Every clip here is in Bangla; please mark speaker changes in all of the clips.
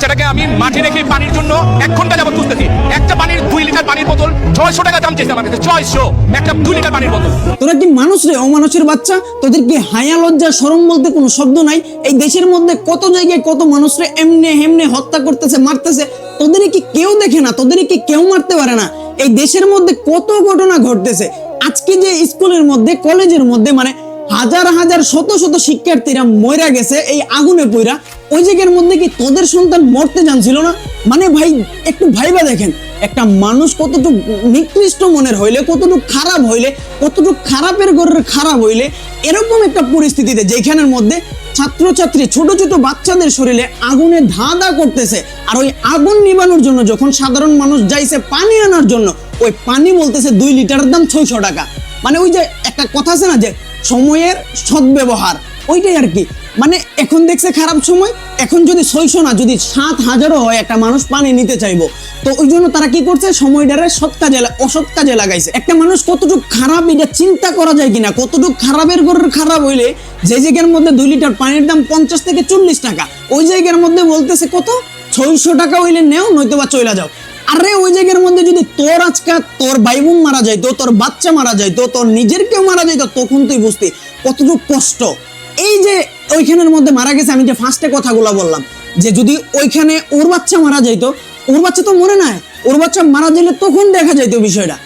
Speaker 1: বাচ্চাটাকে আমি মাঠে রেখে পানির জন্য 1 ঘন্টা যাবত খুঁজতেছি। একটা পানির 2 লিটার পানির বোতল 600 টাকা দাম চেয়েছে আমার কাছে। 600 একটা 2 লিটার পানির বোতল।
Speaker 2: তোরা কি মানুষ রে, অমানুষের বাচ্চা? তোদের কি হায়া লজ্জা শরম বলতে কোনো শব্দ নাই? এই দেশের মধ্যে কত জায়গায় কত মানুষরে এমনে হেমনে হত্যা করতেছে, মারতেছে, তোদের কি কেউ দেখে না? তোদের কি কেউ মারতে পারে না? এই দেশের মধ্যে কত ঘটনা ঘটতেছে। আজকে যে স্কুলের মধ্যে কলেজের মধ্যে মানে হাজার হাজার শত শত শিক্ষার্থীরা মরে গেছে এই আগুনে পইরা, ওই জায়গার মধ্যে কি তোদের সন্তান মরতে জানছিল না? মানে ভাই একটু ভাইবা দেখেন, একটা মানুষ কতটুকু নিকৃষ্ট মনের হইলে, কতটুকু খারাপ হইলে, কতটুকু খারাপের ঘরের খারাপ হইলে এরকম একটা পরিস্থিতিতে যেখানের মধ্যে ছাত্রছাত্রী ছোট ছোট বাচ্চাদের শরীরে আগুনে ধাঁধা করতেছে, আর ওই আগুন নিবানোর জন্য যখন সাধারণ মানুষ যাইছে পানি আনার জন্য, ওই পানি বলতেছে 2 লিটারের দাম 600 টাকা। মানে ওই যে একটা কথা আছে না যে সময়ের সদ্ব্যবহার, ওইটাই আর কি। মানে এখন দেখছে খারাপ সময়, এখন যদি 600 না যদি 7000ও হয় একটা মানুষ পানি নিতে চাইবো, তো ওই জন্য তারা কি করছে, সময়টারে সৎ কাজে অসৎ কাজে লাগাইছে। একটা মানুষ কতটুকু খারাপ এটা চিন্তা করা যায় কিনা? কতটুকু খারাপের ঘরের খারাপ হইলে যে জায়গার মধ্যে 2 লিটার পানির দাম 50 থেকে 40 টাকা, ওই জায়গার মধ্যে বলতেছে কত 600 টাকা হইলে নেও, নয়তো বা চলে যাও। আরে ওই জায়গার মধ্যে যদি তোর আজকে তোর ভাই বোন মারা যাইতো, তোর বাচ্চা মারা যাইতো, তোর নিজের কেউ মারা যাইতো, তখন তুই বুঝতি কতটুকু কষ্ট। এই যে ওইখানের মধ্যে মারা গেছে, আমি যে ফার্স্টে কথাগুলো বললাম যে যদি ওইখানে ওর বাচ্চা মারা যাইতো, ওর বাচ্চা তো মরে নাই, ওর বাচ্চা মারা যাইলে তখন দেখা যাইতো বিষয়টা।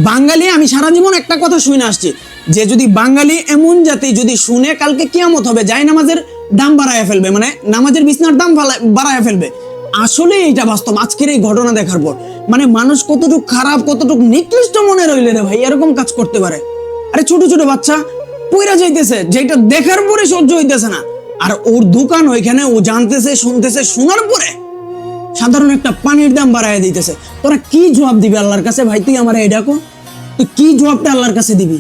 Speaker 2: বাঙালি, আমি সারা জীবন একটা কথা শুনে আসছি যে যদি বাঙালি এমন জাতি যদি শুনে কালকে কিয়ামত হবে, যাই নামাজের দাম বাড়ায় ফেলবে, মানে নামাজের বিছনার দাম বাড়ায় ফেলবে। আসলে এইটা বাস্তব আজকের এই ঘটনা দেখার পর। মানে মানুষ কতটুকু খারাপ, কতটুকু নিকৃষ্ট মনে রইলে রে ভাই এরকম কাজ করতে পারে। আরে ছোট ছোট বাচ্চা পইরা যাইতেছে, যেটা দেখার পরে সহ্য হইতেছে না, আর ওর দোকান ওইখানে, ও জানতেছে, শুনতেছে, শোনার পরে সাধারণ একটা পানির দাম বাড়ায় দিতেছে। তোরা কি জবাব দিবি আল্লাহর কাছে? ভাই তুই আমার এই ডাকো, তুই কি জবাবটা আল্লাহর কাছে দিবি?